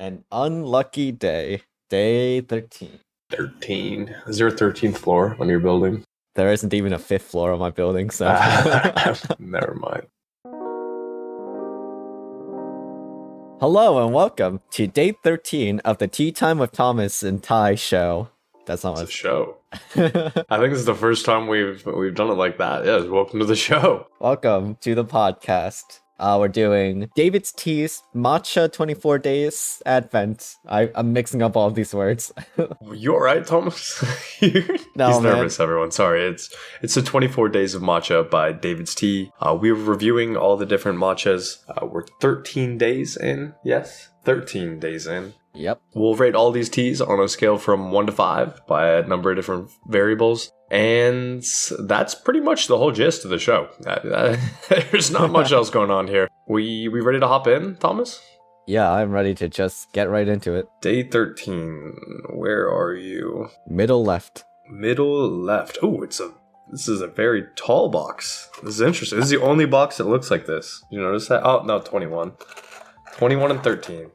An unlucky day. Day 13. 13. Is there a 13th floor on your building? There isn't even a 5th floor on my building, so... Never mind. Hello and welcome to day 13 of the Tea Time with Thomas and Ty show. That's not It's a show. I think this is the first time we've done it like that. Yes, welcome to the show. Welcome to the podcast. We're doing David's Tea's Matcha 24 Days Advent. I'm mixing up all of these words. You alright, Thomas? No, He's nervous, everyone. Sorry. It's the 24 Days of Matcha by David's Tea. We're reviewing all the different matchas. We're 13 days in. Yes, 13 days in. Yep. We'll rate all these teas on a scale from 1 to 5 by a number of different variables. And that's pretty much the whole gist of the show. There's not much else going on here. We ready to hop in, Thomas? Yeah, I'm ready to just get right into it. Day 13. Where are you? Middle left. Middle left. Oh, this is a very tall box. This is interesting. This is the only box that looks like this. You notice that? Oh, no, 21. 21 and 13.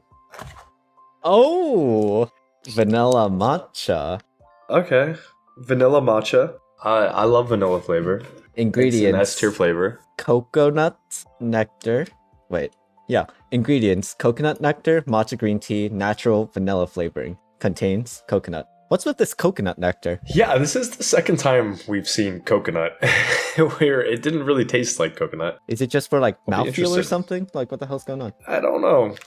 Oh! Vanilla matcha. Okay. Vanilla matcha. I love vanilla flavor. Ingredients. It's an S-tier flavor. Coconut nectar. Wait. Yeah. Ingredients. Coconut nectar, matcha green tea, natural vanilla flavoring. Contains coconut. What's with this coconut nectar? Yeah, this is the second time we've seen coconut where it didn't really taste like coconut. Is it just for like mouthfeel or something? Like what the hell's going on? I don't know.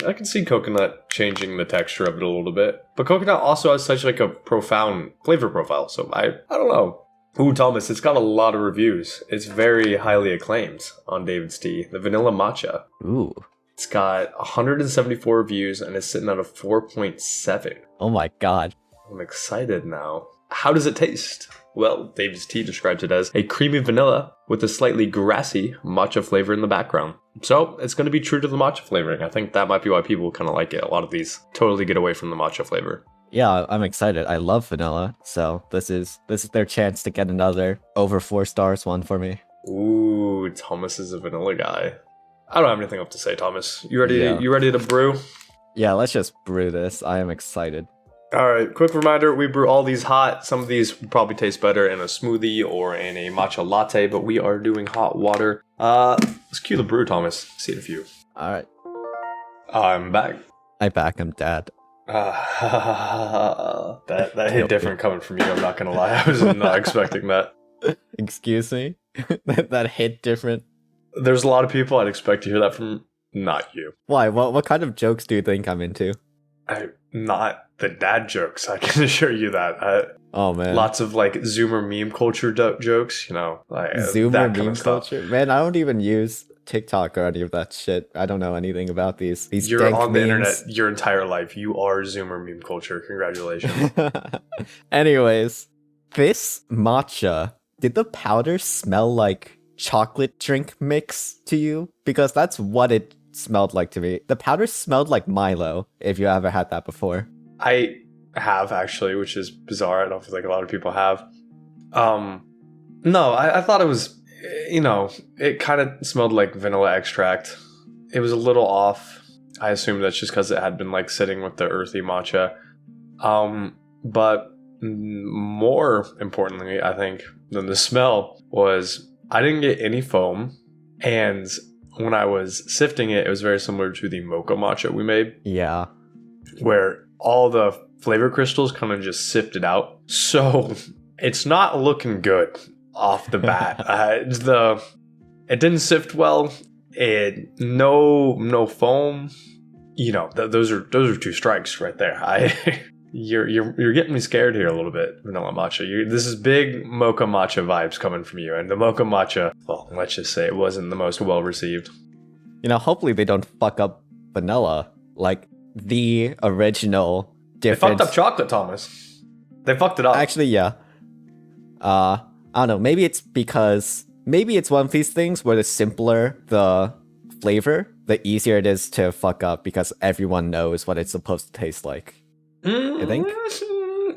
I can see coconut changing the texture of it a little bit. But coconut also has such like a profound flavor profile. So I don't know. Ooh, Thomas, it's got a lot of reviews. It's very highly acclaimed on David's Tea. The vanilla matcha. Ooh. It's got 174 reviews and it's sitting at a 4.7. Oh my god. I'm excited now. How does it taste? Well, David's Tea describes it as a creamy vanilla with a slightly grassy matcha flavor in the background. So it's going to be true to the matcha flavoring. I think that might be why people kind of like it. A lot of these totally get away from the matcha flavor. Yeah, I'm excited. I love vanilla. So this is their chance to get another over 4 stars one for me. Ooh, Thomas is a vanilla guy. I don't have anything else to say, Thomas. You ready? You ready to brew? Yeah, let's just brew this. I am excited. All right, quick reminder, we brew all these hot. Some of these would probably taste better in a smoothie or in a matcha latte, but we are doing hot water. Let's cue the brew, Thomas. See it a few. All right. I'm back. I'm dad. That hit different coming from you, I'm not going to lie. I was not expecting that. Excuse me? that hit different? There's a lot of people I'd expect to hear that from, not you. Why? What kind of jokes do you think I'm into? Not the dad jokes, I can assure you that. Oh man, lots of like Zoomer meme culture jokes, you know, like Zoomer meme culture. Man, I don't even use TikTok or any of that shit. I don't know anything about these. You're on the internet your entire life. You are Zoomer meme culture. Congratulations. Anyways, this matcha. Did the powder smell like chocolate drink mix to you? Because that's what it smelled like to me. The powder smelled like Milo, if you ever had that before. I have, actually, which is bizarre. I don't feel like a lot of people have. No, I thought it was, it kind of smelled like vanilla extract. It was a little off. I assume that's just because it had been like sitting with the earthy matcha. But more importantly, I think, than the smell was I didn't get any foam, and when I was sifting it, it was very similar to the mocha matcha we made. Yeah. Where all the flavor crystals kind of just sifted out. So it's not looking good off the bat. It didn't sift well. No foam. Those are 2 strikes right there. You're getting me scared here a little bit, vanilla matcha. This is big mocha matcha vibes coming from you, and the mocha matcha, well, let's just say it wasn't the most well received. Hopefully they don't fuck up vanilla, like the original difference. They fucked up chocolate, Thomas. They fucked it up. Actually, yeah. I don't know. Maybe it's one of these things where the simpler the flavor, the easier it is to fuck up because everyone knows what it's supposed to taste like. You think?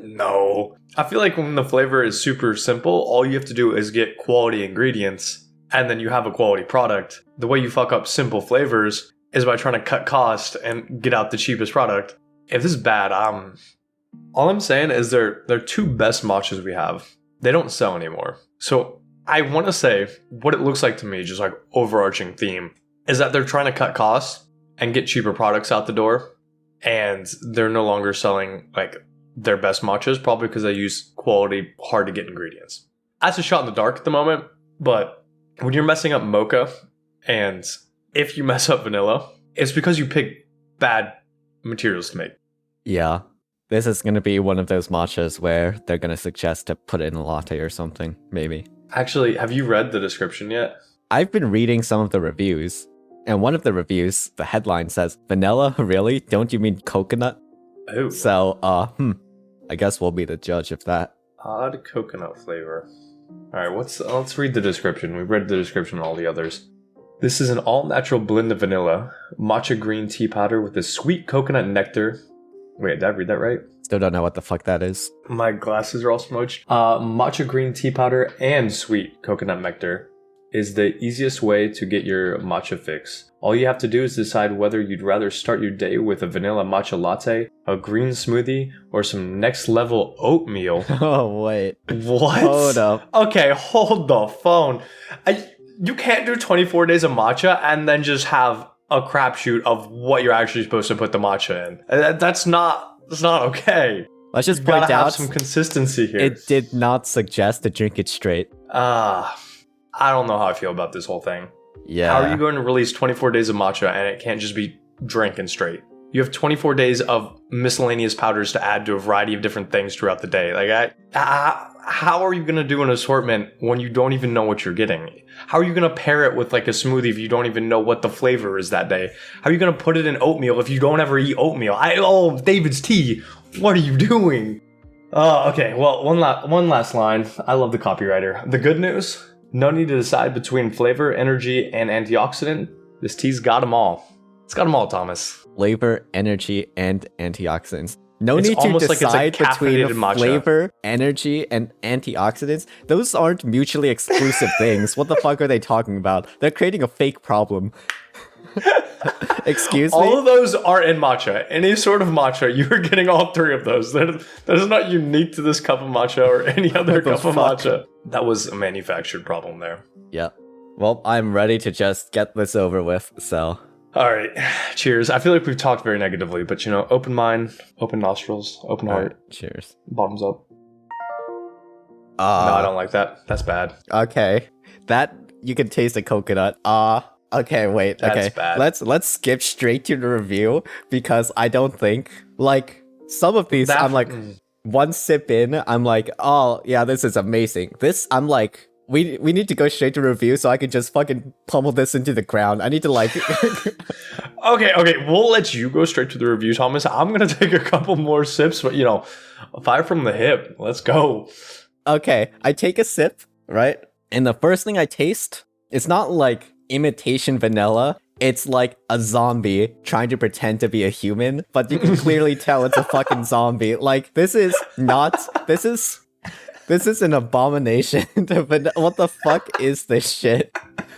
No. I feel like when the flavor is super simple, all you have to do is get quality ingredients, and then you have a quality product. The way you fuck up simple flavors is by trying to cut cost and get out the cheapest product. If this is bad, all I'm saying is they're two best matchas we have. They don't sell anymore. So I want to say what it looks like to me, just like overarching theme, is that they're trying to cut costs and get cheaper products out the door. And they're no longer selling like their best matchas, probably because they use quality, hard to get ingredients. That's a shot in the dark at the moment, but when you're messing up mocha, and if you mess up vanilla, it's because you pick bad materials to make. Yeah. This is going to be one of those matchas where they're going to suggest to put it in a latte or something, maybe. Actually, have you read the description yet? I've been reading some of the reviews, and one of the reviews, the headline says, "Vanilla? Really? Don't you mean coconut?" Oh. So, I guess we'll be the judge of that. Odd coconut flavor. Alright, let's read the description. We've read the description on all the others. This is an all-natural blend of vanilla, matcha green tea powder with a sweet coconut nectar. Wait, did I read that right? Still don't know what the fuck that is. My glasses are all smudged. Matcha green tea powder and sweet coconut nectar is the easiest way to get your matcha fix. All you have to do is decide whether you'd rather start your day with a vanilla matcha latte, a green smoothie, or some next level oatmeal. Oh, wait. What? Hold up. Okay, hold the phone. You can't do 24 days of matcha and then just have a crapshoot of what you're actually supposed to put the matcha in. That's not okay. Let's just You point gotta have out some consistency here. it did not suggest to drink it straight. I don't know how I feel about this whole thing. Yeah. How are you going to release 24 days of matcha and it can't just be drinking straight? You have 24 days of miscellaneous powders to add to a variety of different things throughout the day. Like, how are you going to do an assortment when you don't even know what you're getting? How are you going to pair it with like a smoothie if you don't even know what the flavor is that day? How are you going to put it in oatmeal if you don't ever eat oatmeal? David's tea. What are you doing? Okay, well, one last line. I love the copywriter. The good news? No need to decide between flavor, energy, and antioxidant. This tea's got them all. It's got them all, Thomas. Flavor, energy, and antioxidants. No It's need to almost like it's a decide between caffeinated matcha. flavor, energy, and antioxidants. Those aren't mutually exclusive things. What the fuck are they talking about? They're creating a fake problem. Excuse me? All of those are in matcha. Any sort of matcha, you are getting all three of those. That is not unique to this cup of matcha or any other cup of matcha. That was a manufactured problem there. Yeah. Well, I'm ready to just get this over with, so... All right, cheers. I feel like we've talked very negatively, but you know, open mind, open nostrils, open heart. Right, cheers. Bottoms up. No, I don't like that. That's bad. Okay. That, you can taste the coconut. Okay, wait. That's Okay. bad. Let's skip straight to the review, because I don't think, like, some of these, I'm like, one sip in, I'm like, oh, yeah, this is amazing. This, I'm like, we need to go straight to review so I can just fucking pummel this into the ground. I need to, like... Okay, we'll let you go straight to the review, Thomas. I'm gonna take a couple more sips, but you know, fire from the hip. Let's go. Okay, I take a sip, right? And the first thing I taste, it's not like imitation vanilla. It's like a zombie trying to pretend to be a human, but you can clearly tell it's a fucking zombie. Like, this is an abomination. What the fuck is this shit?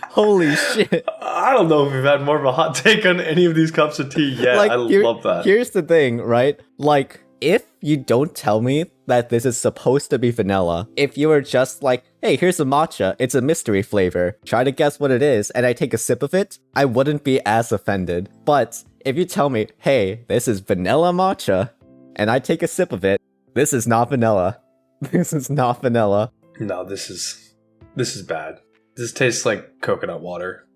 Holy shit. I don't know if we've had more of a hot take on any of these cups of tea yet. Like, I love that. Here's the thing, right? Like, if you don't tell me that this is supposed to be vanilla, if you were just like, hey, here's a matcha, it's a mystery flavor, try to guess what it is, and I take a sip of it, I wouldn't be as offended. But if you tell me, hey, this is vanilla matcha, and I take a sip of it, this is not vanilla. This is not vanilla. No, this is bad. This tastes like coconut water.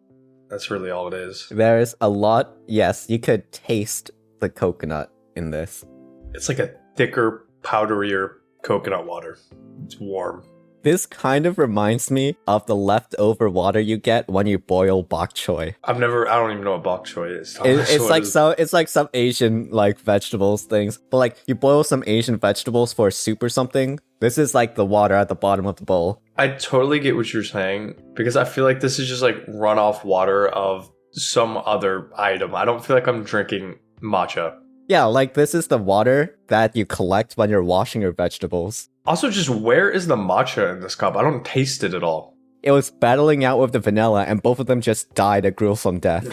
That's really all it is. There's a lot, yes, you could taste the coconut in this. It's like a thicker, powderier coconut water. It's warm. This kind of reminds me of the leftover water you get when you boil bok choy. I don't even know what bok choy is. It's like some Asian like vegetables things. But like you boil some Asian vegetables for soup or something. This is like the water at the bottom of the bowl. I totally get what you're saying, because I feel like this is just like runoff water of some other item. I don't feel like I'm drinking matcha. Yeah, like this is the water that you collect when you're washing your vegetables. Also, just where is the matcha in this cup? I don't taste it at all. It was battling out with the vanilla, and both of them just died a gruesome death.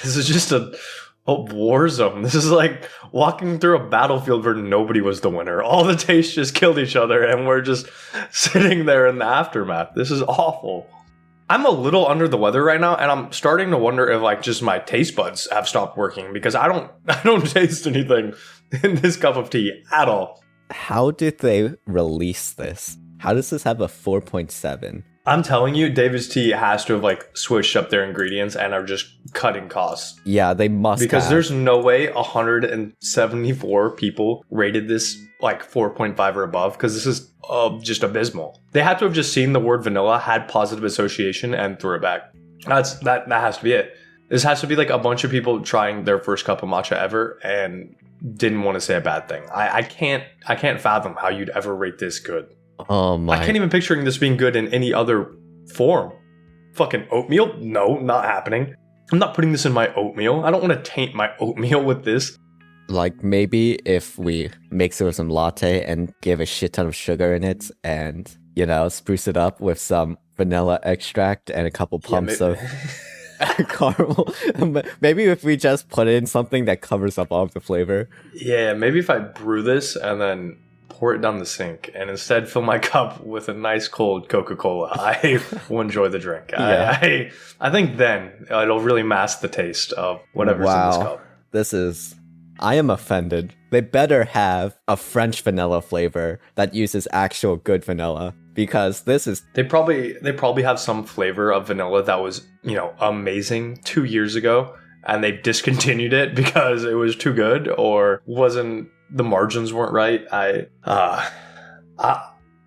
This is just a war zone. This is like walking through a battlefield where nobody was the winner. All the tastes just killed each other, and we're just sitting there in the aftermath. This is awful. I'm a little under the weather right now, and I'm starting to wonder if like just my taste buds have stopped working because I don't taste anything in this cup of tea at all. How did they release this? How does this have a 4.7? I'm telling you, David's Tea has to have like switched up their ingredients and are just cutting costs. Yeah, they must Because have. there's no way 174 people rated this like 4.5 or above because this is just abysmal. They had to have just seen the word vanilla, had positive association, and threw it back. That has to be it. This has to be like a bunch of people trying their first cup of matcha ever and didn't want to say a bad thing. I can't fathom how you'd ever rate this good. Oh my. I can't even picturing this being good in any other form. Fucking oatmeal? No, not happening. I'm not putting this in my oatmeal. I don't want to taint my oatmeal with this. Like maybe if we mix it with some latte and give a shit ton of sugar in it and, you know, spruce it up with some vanilla extract and a couple pumps of caramel. Maybe if we just put in something that covers up all of the flavor. Yeah, maybe if I brew this and then pour it down the sink and instead fill my cup with a nice cold Coca-Cola, I will enjoy the drink. Yeah. I think then it'll really mask the taste of whatever's in this cup. This is... I am offended. They better have a French vanilla flavor that uses actual good vanilla because this is... They probably have some flavor of vanilla that was, you know, amazing 2 years ago and they discontinued it because it was too good or the margins weren't right. I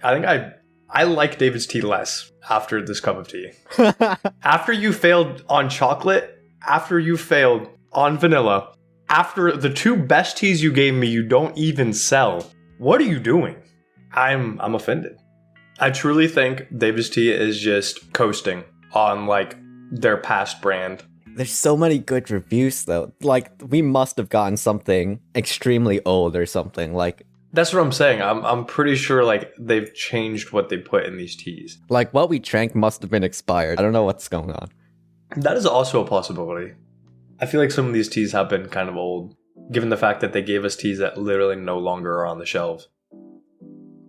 think I like David's Tea less after this cup of tea. After you failed on chocolate, after you failed on vanilla, after the two best teas you gave me you don't even sell. What are you doing? I'm offended. I truly think David's Tea is just coasting on like their past brand. There's so many good reviews though. Like we must have gotten something extremely old or something. Like that's what I'm saying. I'm pretty sure like they've changed what they put in these teas. Like what we drank must have been expired. I don't know what's going on. That is also a possibility. I feel like some of these teas have been kind of old, given the fact that they gave us teas that literally no longer are on the shelves.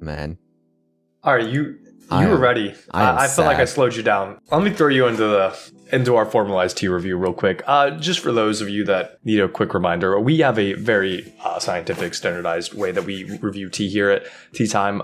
Man. All right, you were ready. I feel like I slowed you down. Let me throw you into our formalized tea review real quick. Just for those of you that need a quick reminder, we have a very scientific, standardized way that we review tea here at Tea Time.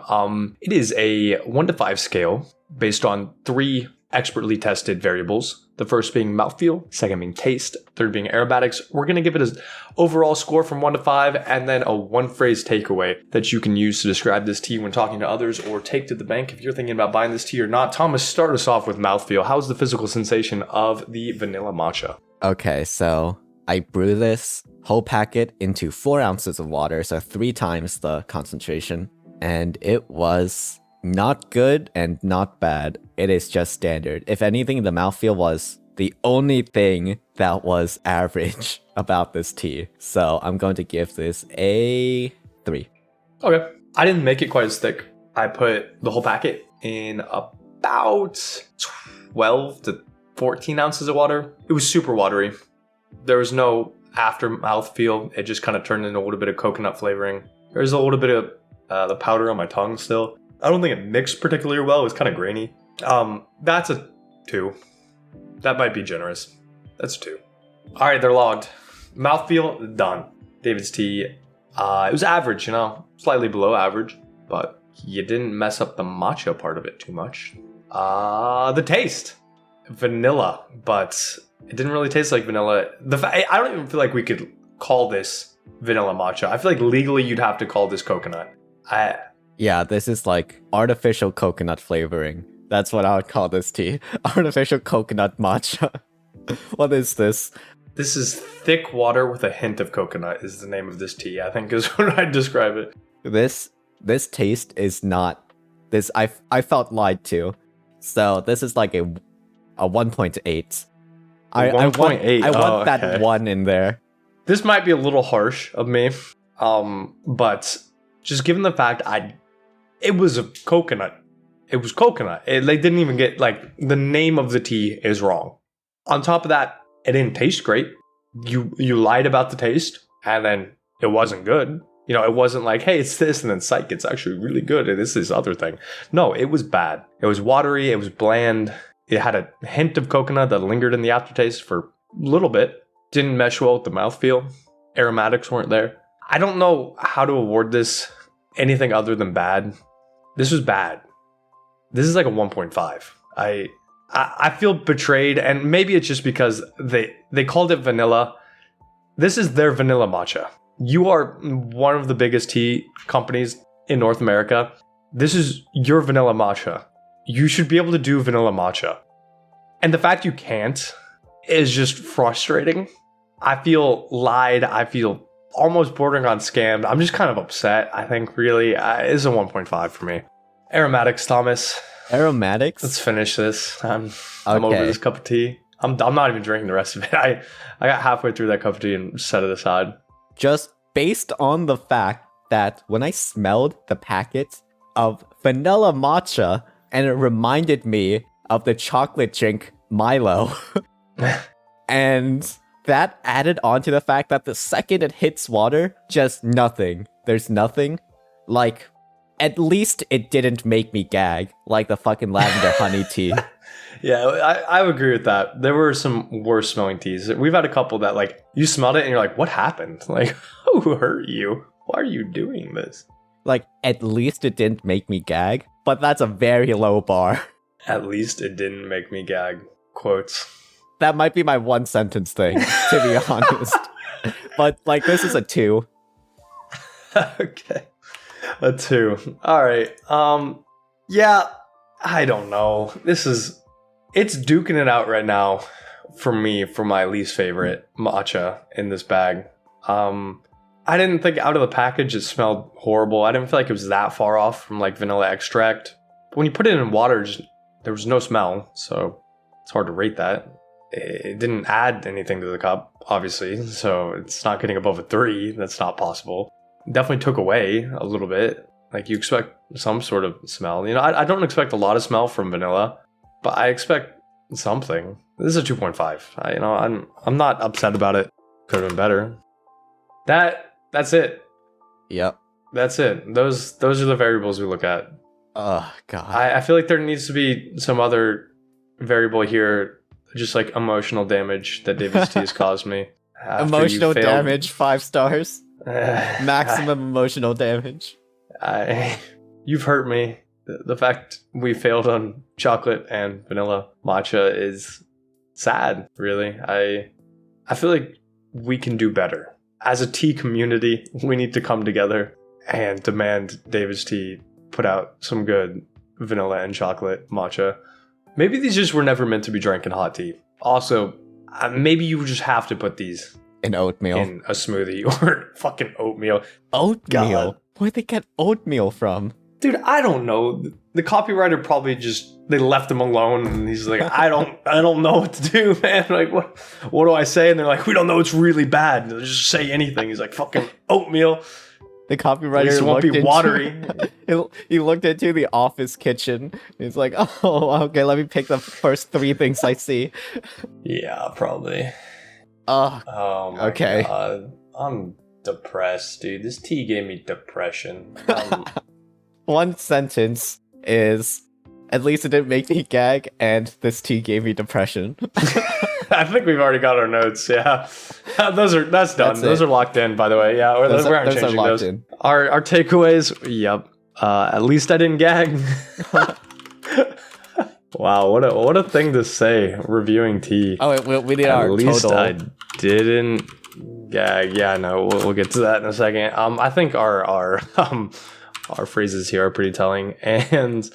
It is a 1 to 5 scale based on 3 expertly tested variables. The first being mouthfeel, second being taste, third being aromatics. We're going to give it an overall score from 1 to 5 and then a 1-phrase takeaway that you can use to describe this tea when talking to others or take to the bank if you're thinking about buying this tea or not. Thomas, start us off with mouthfeel. How's the physical sensation of the vanilla matcha? Okay, so I brew this whole packet into 4 ounces of water, so 3 times the concentration, and it was not good and not bad. It is just standard. If anything, the mouthfeel was the only thing that was average about this tea. So I'm going to give this a 3. Okay. I didn't make it quite as thick. I put the whole packet in about 12 to 14 ounces of water. It was super watery. There was no aftermouth feel. It just kind of turned into a little bit of coconut flavoring. There's a little bit of the powder on my tongue still. I don't think it mixed particularly well. It was kind of grainy. That's a 2. That might be generous. That's a 2. All right, they're logged. Mouthfeel, done. David's Tea, it was average, you know, slightly below average, but you didn't mess up the matcha part of it too much. The taste, vanilla, but it didn't really taste like vanilla. I don't even feel like we could call this vanilla matcha. I feel like legally you'd have to call this coconut. Yeah, this is like artificial coconut flavoring. That's what I would call this tea. Artificial coconut matcha. What is this? This is thick water with a hint of coconut is the name of this tea, I think is what I'd describe it. This taste is not... This I felt lied to. So this is like a 1.8. I want that 1 in there. This might be a little harsh of me. But just given the fact it was a coconut. It was coconut. They didn't even get, like, the name of the tea is wrong. On top of that, it didn't taste great. you lied about the taste, and then it wasn't good. You know, it wasn't like, hey, it's this, and then psych, it's actually really good, and it's this other thing. No, it was bad. It was watery, it was bland. It had a hint of coconut that lingered in the aftertaste for a little bit. Didn't mesh well with the mouthfeel. Aromatics weren't there. I don't know how to award this anything other than bad. This was bad. This is like a 1.5. I feel betrayed, and maybe it's just because they called it vanilla. This is their vanilla matcha. You are one of the biggest tea companies in North America. This is your vanilla matcha. You should be able to do vanilla matcha. And the fact you can't is just frustrating. I feel lied. I feel almost bordering on scammed. I'm just kind of upset. I think really it's a 1.5 for me. Aromatics, Thomas. Aromatics? Let's finish this. I'm over this cup of tea. I'm not even drinking the rest of it. I got halfway through that cup of tea and set it aside. Just based on the fact that when I smelled the packet of vanilla matcha, and it reminded me of the chocolate drink Milo, and that added on to the fact that the second it hits water, just nothing. There's nothing. Like, at least it didn't make me gag, like the fucking lavender honey tea. Yeah, I would agree with that. There were some worse smelling teas. We've had a couple that, like, you smelled it and you're like, what happened? Like, who hurt you? Why are you doing this? Like, at least it didn't make me gag, but that's a very low bar. At least it didn't make me gag. Quotes. That might be my one sentence thing, to be honest. But, like, this is a 2. Okay. A 2. All right. Yeah, I don't know. It's duking it out right now for me for my least favorite matcha in this bag. I didn't think out of the package it smelled horrible. I didn't feel like it was that far off from like vanilla extract. But when you put it in water, there was no smell, so it's hard to rate that. It didn't add anything to the cup, obviously, so it's not getting above a 3. That's not possible. Definitely took away a little bit. Like, you expect some sort of smell. You know, I don't expect a lot of smell from vanilla, but I expect something. This is a 2.5. I'm not upset about it. Could have been better. That's it. Yep. That's it. Those are the variables we look at. Oh, God. I feel like there needs to be some other variable here, just like emotional damage that David's tea has caused me. Emotional damage, 5 stars. Maximum emotional damage. You've hurt me. The fact we failed on chocolate and vanilla matcha is sad, really. I feel like we can do better. As a tea community, we need to come together and demand David's Tea put out some good vanilla and chocolate matcha. Maybe these just were never meant to be drank in hot tea. Also, maybe you just have to put these in oatmeal. In a smoothie or fucking oatmeal. Oatmeal? God. Where'd they get oatmeal from? Dude, I don't know. The copywriter probably they left him alone, and he's like, I don't know what to do, man. Like, what do I say? And they're like, we don't know. It's really bad. And they'll just say anything. He's like, fucking oatmeal. The copywriter won't be watery. He looked into the office kitchen. He's like, oh, okay, let me pick the first 3 things I see. Yeah, probably. Oh my okay. God. I'm depressed, dude. This tea gave me depression. One sentence is, at least it didn't make me gag, and this tea gave me depression. I think we've already got our notes, yeah. That's done. Those are locked in, by the way. Yeah, we aren't changing those. In. Our takeaways, yep. At least I didn't gag. Wow, what a thing to say, reviewing tea. Oh, wait, we did our total. At least I didn't gag. Yeah, no, we'll get to that in a second. I think our phrases here are pretty telling, and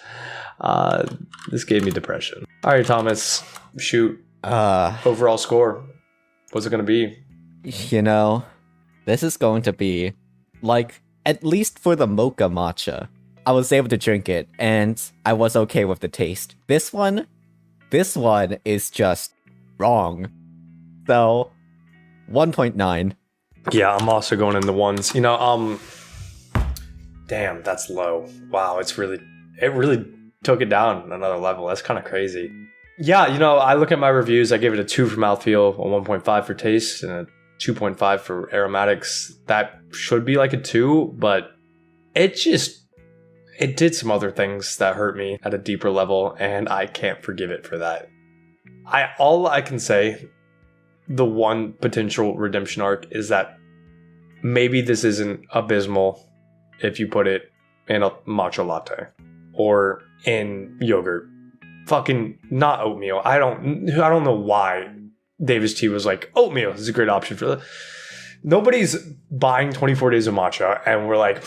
this gave me depression. All right, Thomas, shoot. Overall score. What's it going to be? You know, this is going to be, like, at least for the mocha matcha, I was able to drink it, and I was okay with the taste. This one is just wrong. So, 1.9. Yeah, I'm also going in the ones. You know, damn, that's low. Wow, it really took it down another level. That's kind of crazy. Yeah, I look at my reviews. I gave it a 2 for mouthfeel, a 1.5 for taste, and a 2.5 for aromatics. That should be like a 2, but it did some other things that hurt me at a deeper level, and I can't forgive it for that. All I can say, the one potential redemption arc is that maybe this isn't abysmal if you put it in a matcha latte or in yogurt. Fucking not oatmeal. I don't know why Davis Tea was like, oatmeal is a great option for that. Nobody's buying 24 days of matcha and we're like,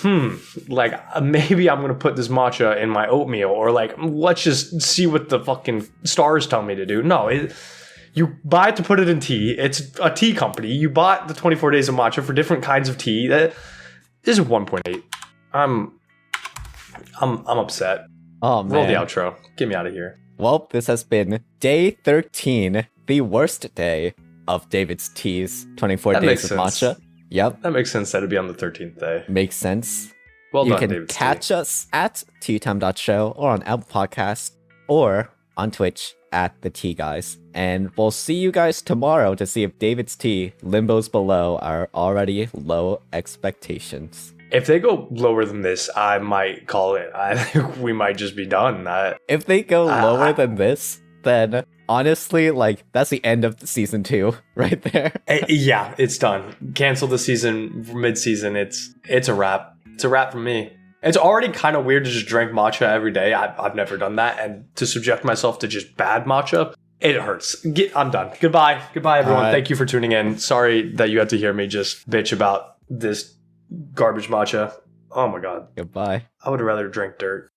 like maybe I'm going to put this matcha in my oatmeal, or like, let's just see what the fucking stars tell me to do. No, you buy it to put it in tea. It's a tea company. You bought the 24 days of matcha for different kinds of tea. This is 1.8. I'm upset. Oh man. Roll the outro. Get me out of here. Well, this has been day 13, the worst day of David's Tea's 24 That days makes of sense. matcha. Yep, That makes sense that it'd be on the 13th day. makes sense. Well You done, can David. catch us at teatime.show or on Apple Podcasts or on Twitch at the Tea Guys. And we'll see you guys tomorrow to see if David's Tea limbo's below our already low expectations. If they go lower than this, I might call it. I think we might just be done. If they go lower than this, then honestly, like, that's the end of season 2 right there. Yeah, it's done. Cancel the season mid-season. It's a wrap. It's a wrap for me. It's already kind of weird to just drink matcha every day. I've never done that, and to subject myself to just bad matcha, it hurts. I'm done. Goodbye, everyone. Thank you for tuning in. Sorry that you had to hear me just bitch about this garbage matcha. Oh my god. Goodbye. I would rather drink dirt.